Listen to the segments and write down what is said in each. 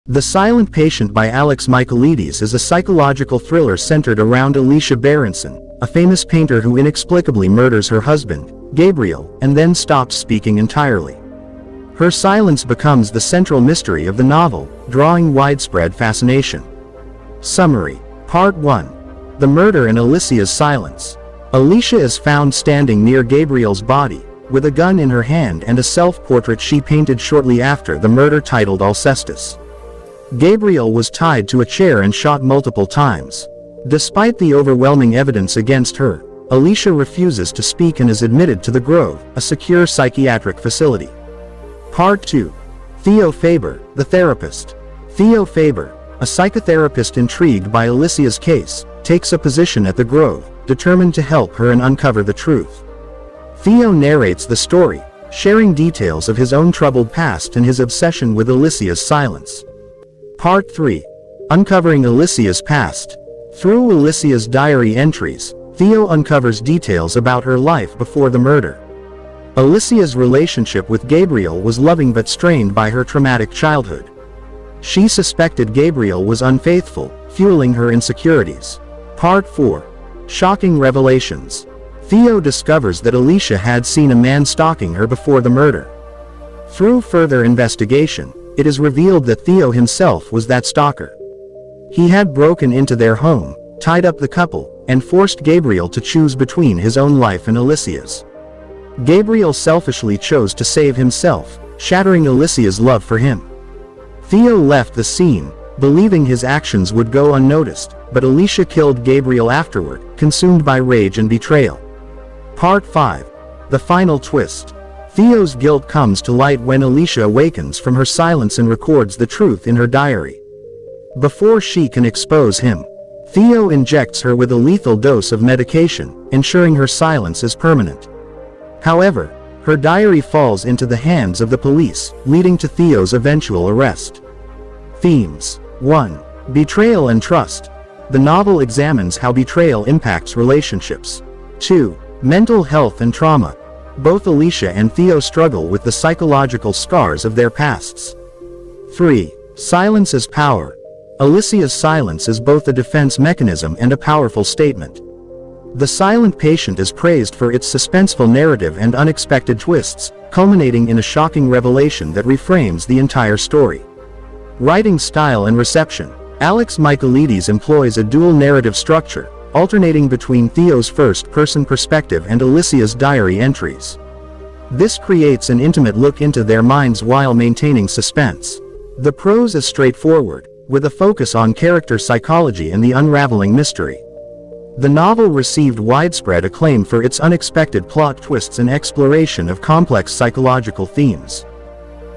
The Silent Patient by Alex Michaelides is a psychological thriller centered around Alicia Berenson, a famous painter who inexplicably murders her husband, Gabriel, and then stops speaking entirely. Her silence becomes the central mystery of the novel, drawing widespread fascination. Summary. Part 1. The Murder in Alicia's Silence. Alicia is found standing near Gabriel's body, with a gun in her hand and a self-portrait she painted shortly after the murder titled Alcestis. Gabriel was tied to a chair and shot multiple times. Despite the overwhelming evidence against her, Alicia refuses to speak and is admitted to the Grove, a secure psychiatric facility. Part 2. Theo Faber, the therapist. Theo Faber, a psychotherapist intrigued by Alicia's case, takes a position at the Grove, determined to help her and uncover the truth. Theo narrates the story, sharing details of his own troubled past and his obsession with Alicia's silence. Part 3. Uncovering Alicia's past. Through Alicia's diary entries, Theo uncovers details about her life before the murder. Alicia's relationship with Gabriel was loving but strained by her traumatic childhood. She suspected Gabriel was unfaithful, fueling her insecurities. Part 4. Shocking revelations. Theo discovers that Alicia had seen a man stalking her before the murder. Through further investigation, it is revealed that Theo himself was that stalker. He had broken into their home, tied up the couple, and forced Gabriel to choose between his own life and Alicia's. Gabriel selfishly chose to save himself, shattering Alicia's love for him. Theo left the scene, believing his actions would go unnoticed, but Alicia killed Gabriel afterward, consumed by rage and betrayal. Part 5. The Final Twist. Theo's guilt comes to light when Alicia awakens from her silence and records the truth in her diary. Before she can expose him, Theo injects her with a lethal dose of medication, ensuring her silence is permanent. However, her diary falls into the hands of the police, leading to Theo's eventual arrest. Themes. 1. Betrayal and trust. The novel examines how betrayal impacts relationships. 2. Mental health and trauma. Both Alicia and Theo struggle with the psychological scars of their pasts. 3. Silence as power. Alicia's silence is both a defense mechanism and a powerful statement. The Silent Patient is praised for its suspenseful narrative and unexpected twists, culminating in a shocking revelation that reframes the entire story. Writing style and reception. Alex Michaelides employs a dual narrative structure, alternating between Theo's first-person perspective and Alicia's diary entries. This creates an intimate look into their minds while maintaining suspense. The prose is straightforward, with a focus on character psychology and the unraveling mystery. The novel received widespread acclaim for its unexpected plot twists and exploration of complex psychological themes.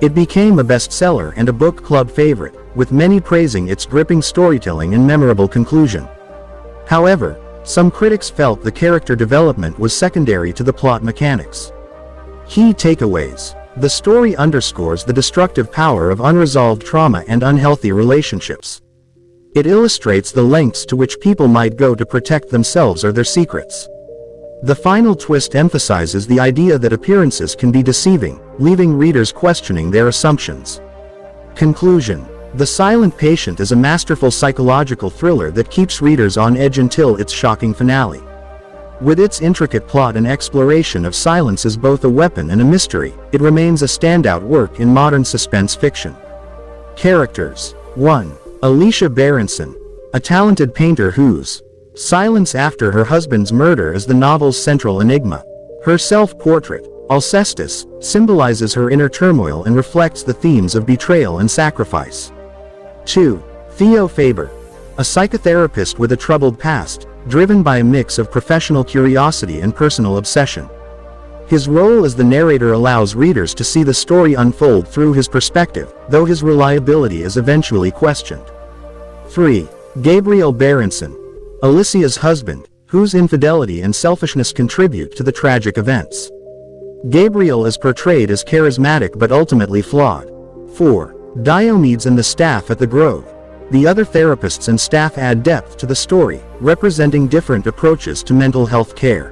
It became a bestseller and a book club favorite, with many praising its gripping storytelling and memorable conclusion. However, some critics felt the character development was secondary to the plot mechanics. Key takeaways. The story underscores the destructive power of unresolved trauma and unhealthy relationships. It illustrates the lengths to which people might go to protect themselves or their secrets. The final twist emphasizes the idea that appearances can be deceiving, leaving readers questioning their assumptions. Conclusion. The Silent Patient is a masterful psychological thriller that keeps readers on edge until its shocking finale. With its intricate plot and exploration of silence as both a weapon and a mystery, it remains a standout work in modern suspense fiction. Characters. 1. Alicia Berenson, a talented painter whose silence after her husband's murder is the novel's central enigma. Her self-portrait, Alcestis, symbolizes her inner turmoil and reflects the themes of betrayal and sacrifice. 2. Theo Faber, a psychotherapist with a troubled past, driven by a mix of professional curiosity and personal obsession. His role as the narrator allows readers to see the story unfold through his perspective, though his reliability is eventually questioned. 3. Gabriel Berenson, Alicia's husband, whose infidelity and selfishness contribute to the tragic events. Gabriel is portrayed as charismatic but ultimately flawed. 4. Diomedes and the staff at the Grove. The other therapists and staff add depth to the story, representing different approaches to mental health care.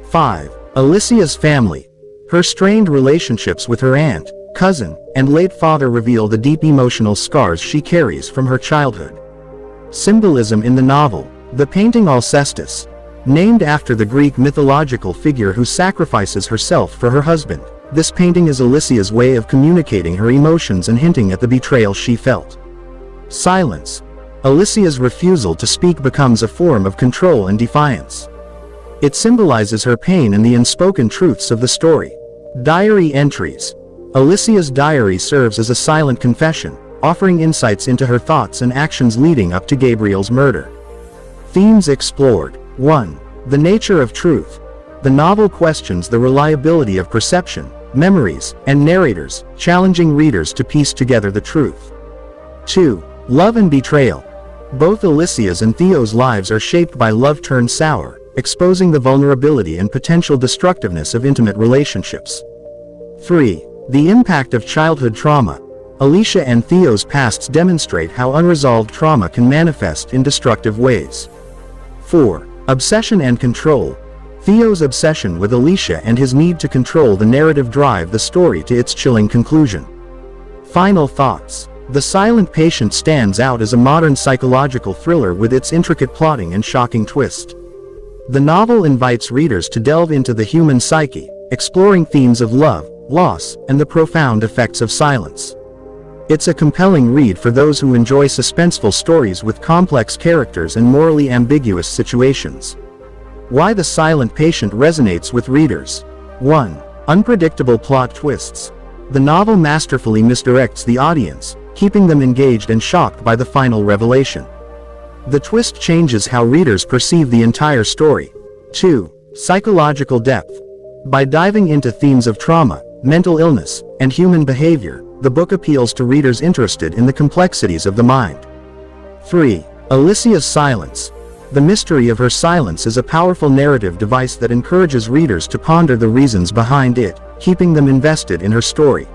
5. Alicia's family. Her strained relationships with her aunt, cousin, and late father reveal the deep emotional scars she carries from her childhood. Symbolism in the novel. The painting Alcestis, named after the Greek mythological figure who sacrifices herself for her husband. This painting is Alicia's way of communicating her emotions and hinting at the betrayal she felt. Silence. Alicia's refusal to speak becomes a form of control and defiance. It symbolizes her pain and the unspoken truths of the story. Diary entries. Alicia's diary serves as a silent confession, offering insights into her thoughts and actions leading up to Gabriel's murder. Themes explored. 1. The nature of truth. The novel questions the reliability of perception, memories, and narrators, challenging readers to piece together the truth. 2. Love and betrayal. Both Alicia's and Theo's lives are shaped by love turned sour, exposing the vulnerability and potential destructiveness of intimate relationships. 3. The impact of childhood trauma. Alicia and Theo's pasts demonstrate how unresolved trauma can manifest in destructive ways. 4. Obsession and control. Theo's obsession with Alicia and his need to control the narrative drive the story to its chilling conclusion. Final thoughts. The Silent Patient stands out as a modern psychological thriller with its intricate plotting and shocking twist. The novel invites readers to delve into the human psyche, exploring themes of love, loss, and the profound effects of silence. It's a compelling read for those who enjoy suspenseful stories with complex characters and morally ambiguous situations. Why The Silent Patient resonates with readers. 1. Unpredictable plot twists. The novel masterfully misdirects the audience, keeping them engaged and shocked by the final revelation. The twist changes how readers perceive the entire story. 2. Psychological depth. By diving into themes of trauma, mental illness, and human behavior, the book appeals to readers interested in the complexities of the mind. 3. Alicia's silence. The mystery of her silence is a powerful narrative device that encourages readers to ponder the reasons behind it, keeping them invested in her story.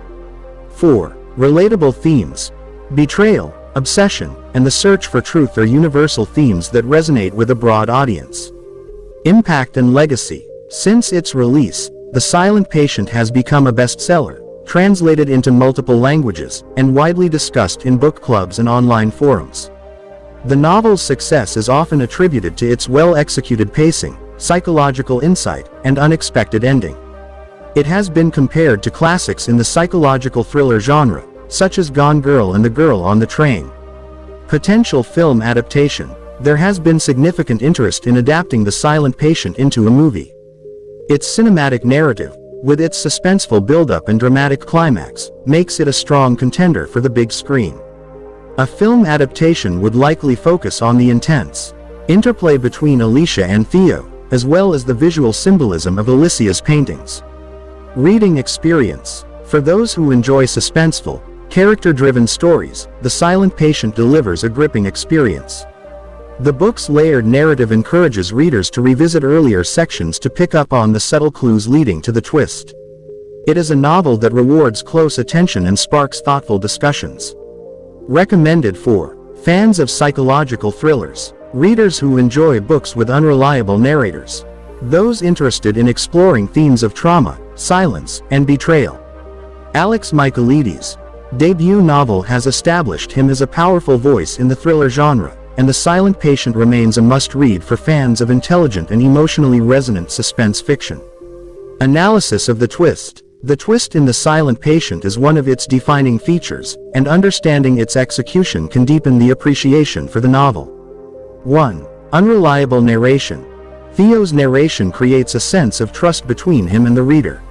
4. Relatable themes. Betrayal, obsession, and the search for truth are universal themes that resonate with a broad audience. Impact and legacy. Since its release, The Silent Patient has become a bestseller, translated into multiple languages, and widely discussed in book clubs and online forums. The novel's success is often attributed to its well-executed pacing, psychological insight, and unexpected ending. It has been compared to classics in the psychological thriller genre, such as Gone Girl and The Girl on the Train. Potential film adaptation. There has been significant interest in adapting The Silent Patient into a movie. Its cinematic narrative, with its suspenseful build-up and dramatic climax, makes it a strong contender for the big screen. A film adaptation would likely focus on the intense interplay between Alicia and Theo, as well as the visual symbolism of Alicia's paintings. Reading experience. For those who enjoy suspenseful, character-driven stories, The Silent Patient delivers a gripping experience. The book's layered narrative encourages readers to revisit earlier sections to pick up on the subtle clues leading to the twist. It is a novel that rewards close attention and sparks thoughtful discussions. Recommended for fans of psychological thrillers, readers who enjoy books with unreliable narrators, those interested in exploring themes of trauma, silence, and betrayal. Alex Michaelides' debut novel has established him as a powerful voice in the thriller genre, and The Silent Patient remains a must-read for fans of intelligent and emotionally resonant suspense fiction. Analysis of the twist. The twist in The Silent Patient is one of its defining features, and understanding its execution can deepen the appreciation for the novel. 1. Unreliable narration. Theo's narration creates a sense of trust between him and the reader.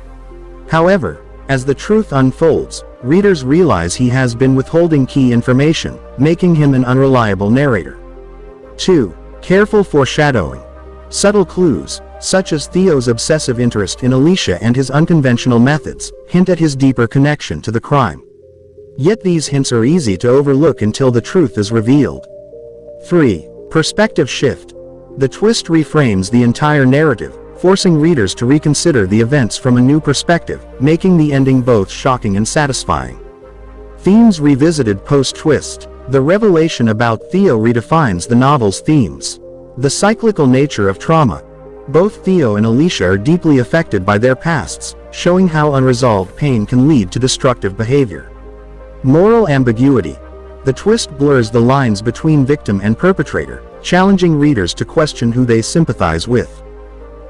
However, as the truth unfolds, readers realize he has been withholding key information, making him an unreliable narrator. 2. Careful foreshadowing. Subtle clues, such as Theo's obsessive interest in Alicia and his unconventional methods, hint at his deeper connection to the crime. Yet these hints are easy to overlook until the truth is revealed. 3. Perspective shift. The twist reframes the entire narrative, forcing readers to reconsider the events from a new perspective, making the ending both shocking and satisfying. Themes revisited post-twist. The revelation about Theo redefines the novel's themes. The cyclical nature of trauma, Both Theo and Alicia are deeply affected by their pasts, showing how unresolved pain can lead to destructive behavior. Moral ambiguity. The twist blurs the lines between victim and perpetrator, challenging readers to question who they sympathize with.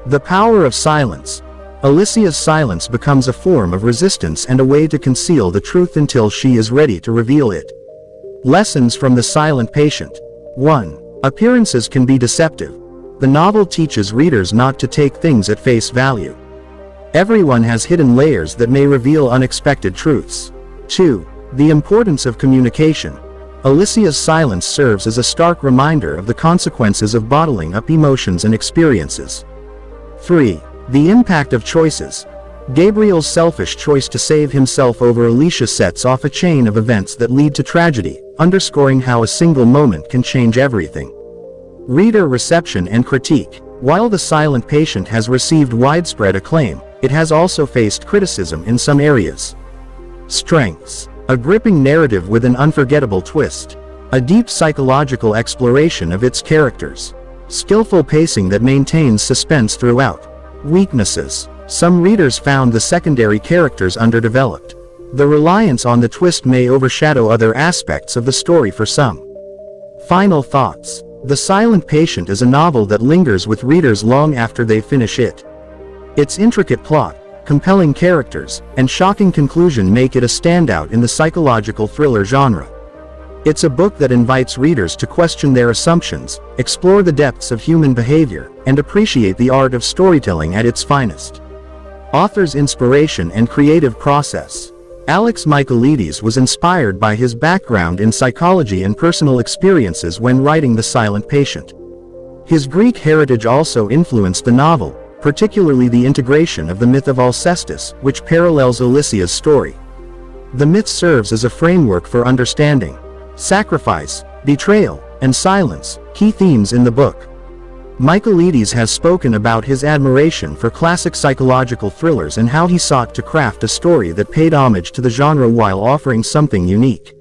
The power of silence. Alicia's silence becomes a form of resistance and a way to conceal the truth until she is ready to reveal it. Lessons from the silent patient. 1. Appearances can be deceptive. The novel teaches readers not to take things at face value. Everyone has hidden layers that may reveal unexpected truths. 2. The importance of communication. Alicia's silence serves as a stark reminder of the consequences of bottling up emotions and experiences. 3. The impact of choices. Gabriel's selfish choice to save himself over Alicia sets off a chain of events that lead to tragedy, underscoring how a single moment can change everything. Reader reception and critique. While The Silent Patient has received widespread acclaim, it has also faced criticism in some areas. Strengths. A gripping narrative with an unforgettable twist. A deep psychological exploration of its characters. Skillful pacing that maintains suspense throughout. Weaknesses. Some readers found the secondary characters underdeveloped. The reliance on the twist may overshadow other aspects of the story for some. Final thoughts. The Silent Patient is a novel that lingers with readers long after they finish it. Its intricate plot, compelling characters, and shocking conclusion make it a standout in the psychological thriller genre. It's a book that invites readers to question their assumptions, explore the depths of human behavior, and appreciate the art of storytelling at its finest. Author's inspiration and creative process. Alex Michaelides was inspired by his background in psychology and personal experiences when writing The Silent Patient. His Greek heritage also influenced the novel, particularly the integration of the myth of Alcestis, which parallels Alicia's story. The myth serves as a framework for understanding sacrifice, betrayal, and silence, key themes in the book. Michaelides has spoken about his admiration for classic psychological thrillers and how he sought to craft a story that paid homage to the genre while offering something unique.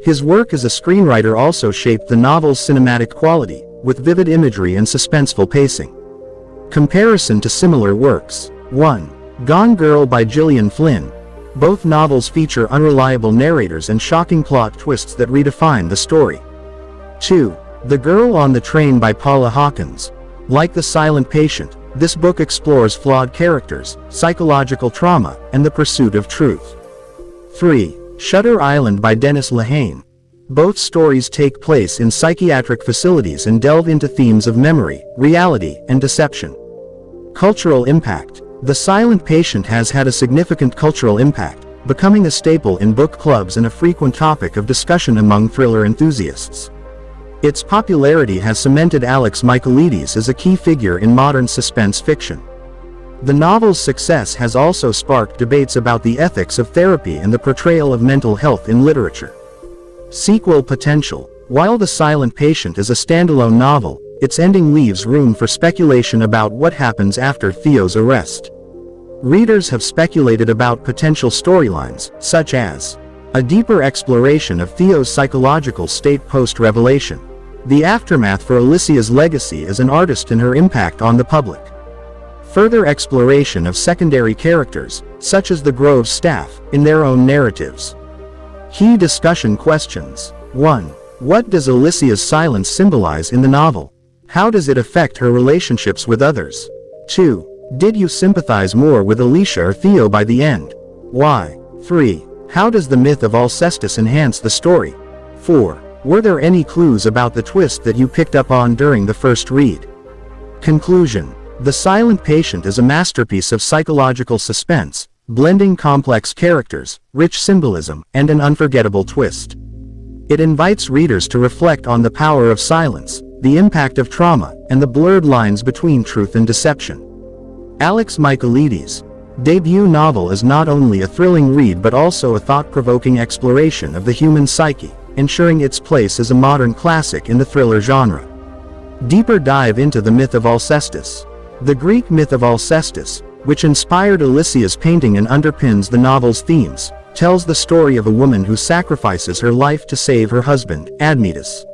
His work as a screenwriter also shaped the novel's cinematic quality, with vivid imagery and suspenseful pacing. Comparison to similar works. 1. Gone Girl by Gillian Flynn. Both novels feature unreliable narrators and shocking plot twists that redefine the story. 2. The Girl on the Train by Paula Hawkins. Like The Silent Patient, this book explores flawed characters, psychological trauma, and the pursuit of truth. 3. Shutter Island by Dennis Lehane. Both stories take place in psychiatric facilities and delve into themes of memory, reality, and deception. Cultural impact. The Silent Patient has had a significant cultural impact, becoming a staple in book clubs and a frequent topic of discussion among thriller enthusiasts. Its popularity has cemented Alex Michaelides as a key figure in modern suspense fiction. The novel's success has also sparked debates about the ethics of therapy and the portrayal of mental health in literature. Sequel potential. While The Silent Patient is a standalone novel, its ending leaves room for speculation about what happens after Theo's arrest. Readers have speculated about potential storylines, such as a deeper exploration of Theo's psychological state post-revelation, the aftermath for Alicia's legacy as an artist and her impact on the public, further exploration of secondary characters, such as the Grove staff, in their own narratives. Key discussion questions. 1. What does Alicia's silence symbolize in the novel? How does it affect her relationships with others? 2. Did you sympathize more with Alicia or Theo by the end? Why? 3. How does the myth of Alcestis enhance the story? 4. Were there any clues about the twist that you picked up on during the first read? Conclusion. The Silent Patient is a masterpiece of psychological suspense, blending complex characters, rich symbolism, and an unforgettable twist. It invites readers to reflect on the power of silence, the impact of trauma, and the blurred lines between truth and deception. Alex Michaelides' debut novel is not only a thrilling read but also a thought-provoking exploration of the human psyche, ensuring its place as a modern classic in the thriller genre. Deeper dive into the myth of Alcestis. The Greek myth of Alcestis, which inspired Alicia's painting and underpins the novel's themes, tells the story of a woman who sacrifices her life to save her husband, Admetus.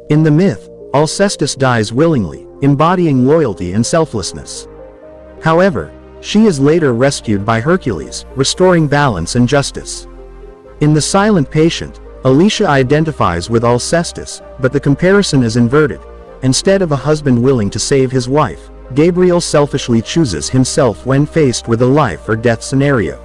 In the myth, Alcestis dies willingly, embodying loyalty and selflessness. However, she is later rescued by Hercules, restoring balance and justice. In The Silent Patient, Alicia identifies with Alcestis, but the comparison is inverted. Instead of a husband willing to save his wife, Gabriel selfishly chooses himself when faced with a life or death scenario.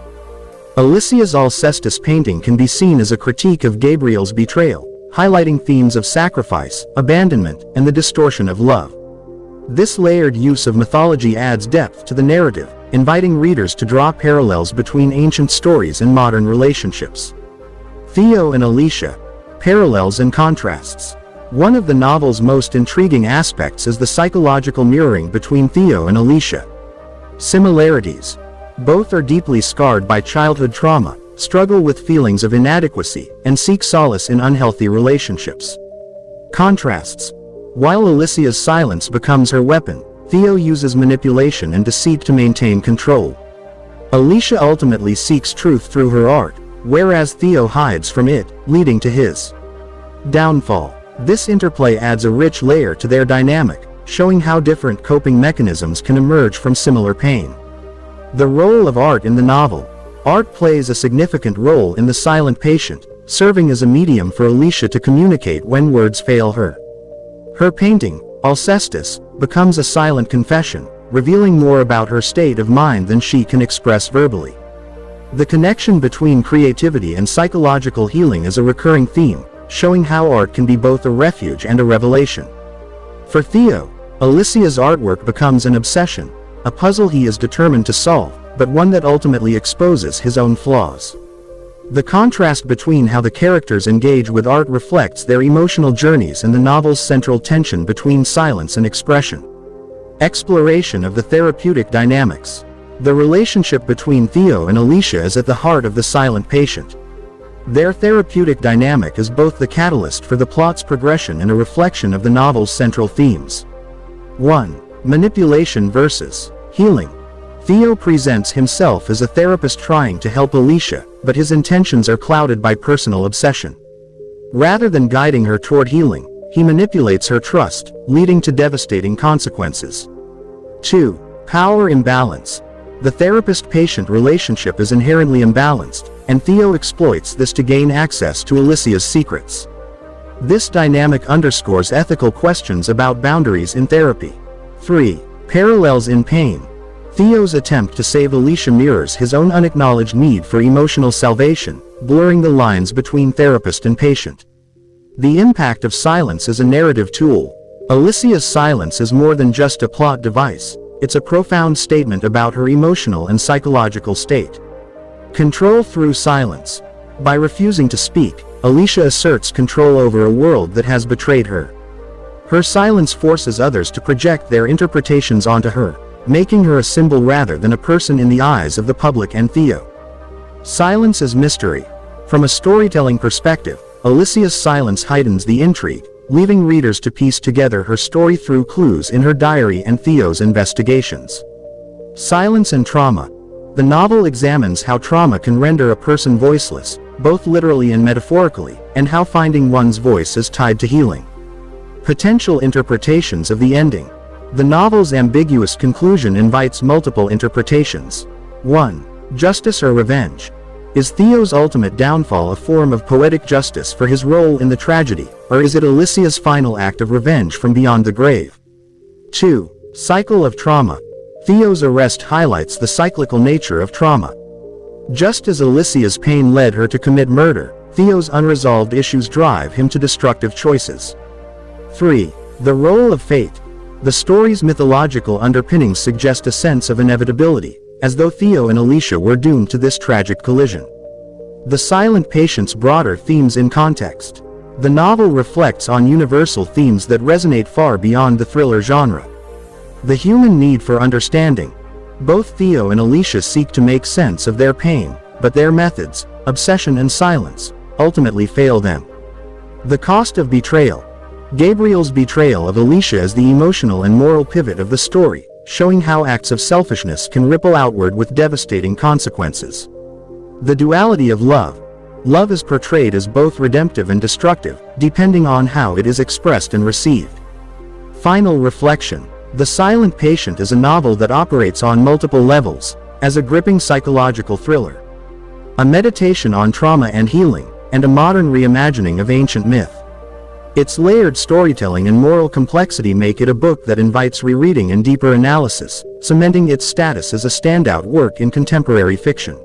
Alicia's Alcestis painting can be seen as a critique of Gabriel's betrayal, highlighting themes of sacrifice, abandonment, and the distortion of love. This layered use of mythology adds depth to the narrative, inviting readers to draw parallels between ancient stories and modern relationships. Theo and Alicia, parallels and contrasts. One of the novel's most intriguing aspects is the psychological mirroring between Theo and Alicia. Similarities. Both are deeply scarred by childhood trauma, struggle with feelings of inadequacy, and seek solace in unhealthy relationships. Contrasts. While Alicia's silence becomes her weapon, Theo uses manipulation and deceit to maintain control. Alicia ultimately seeks truth through her art, whereas Theo hides from it, leading to his downfall. This interplay adds a rich layer to their dynamic, showing how different coping mechanisms can emerge from similar pain. The role of art in the novel. Art plays a significant role in The Silent Patient, serving as a medium for Alicia to communicate when words fail her. Her painting, Alcestis, becomes a silent confession, revealing more about her state of mind than she can express verbally. The connection between creativity and psychological healing is a recurring theme, showing how art can be both a refuge and a revelation. For Theo, Alicia's artwork becomes an obsession, a puzzle he is determined to solve, but one that ultimately exposes his own flaws. The contrast between how the characters engage with art reflects their emotional journeys and the novel's central tension between silence and expression. Exploration of the therapeutic dynamics. The relationship between Theo and Alicia is at the heart of The Silent Patient. Their therapeutic dynamic is both the catalyst for the plot's progression and a reflection of the novel's central themes. 1. Manipulation versus healing. Theo presents himself as a therapist trying to help Alicia, but his intentions are clouded by personal obsession. Rather than guiding her toward healing, he manipulates her trust, leading to devastating consequences. 2. Power imbalance. The therapist-patient relationship is inherently imbalanced, and Theo exploits this to gain access to Alicia's secrets. This dynamic underscores ethical questions about boundaries in therapy. 3. Parallels in pain. Theo's attempt to save Alicia mirrors his own unacknowledged need for emotional salvation, blurring the lines between therapist and patient. The impact of silence as a narrative tool. Alicia's silence is more than just a plot device, it's a profound statement about her emotional and psychological state. Control through silence. By refusing to speak, Alicia asserts control over a world that has betrayed her. Her silence forces others to project their interpretations onto her, making her a symbol rather than a person in the eyes of the public and Theo. Silence as mystery. From a storytelling perspective, Alicia's silence heightens the intrigue, leaving readers to piece together her story through clues in her diary and Theo's investigations. Silence and trauma. The novel examines how trauma can render a person voiceless, both literally and metaphorically, and how finding one's voice is tied to healing. Potential interpretations of the ending. The novel's ambiguous conclusion invites multiple interpretations. 1. Justice or revenge. Is Theo's ultimate downfall a form of poetic justice for his role in the tragedy, or is it Alicia's final act of revenge from beyond the grave? 2. Cycle of trauma. Theo's arrest highlights the cyclical nature of trauma. Just as Alicia's pain led her to commit murder, Theo's unresolved issues drive him to destructive choices. 3. The role of fate. The story's mythological underpinnings suggest a sense of inevitability, as though Theo and Alicia were doomed to this tragic collision. The Silent Patient's broader themes in context. The novel reflects on universal themes that resonate far beyond the thriller genre. The human need for understanding. Both Theo and Alicia seek to make sense of their pain, but their methods, obsession and silence, ultimately fail them. The cost of betrayal. Gabriel's betrayal of Alicia is the emotional and moral pivot of the story, showing how acts of selfishness can ripple outward with devastating consequences. The duality of love. Love is portrayed as both redemptive and destructive, depending on how it is expressed and received. Final reflection. The Silent Patient is a novel that operates on multiple levels, as a gripping psychological thriller, a meditation on trauma and healing, and a modern reimagining of ancient myth. Its layered storytelling and moral complexity make it a book that invites rereading and deeper analysis, cementing its status as a standout work in contemporary fiction.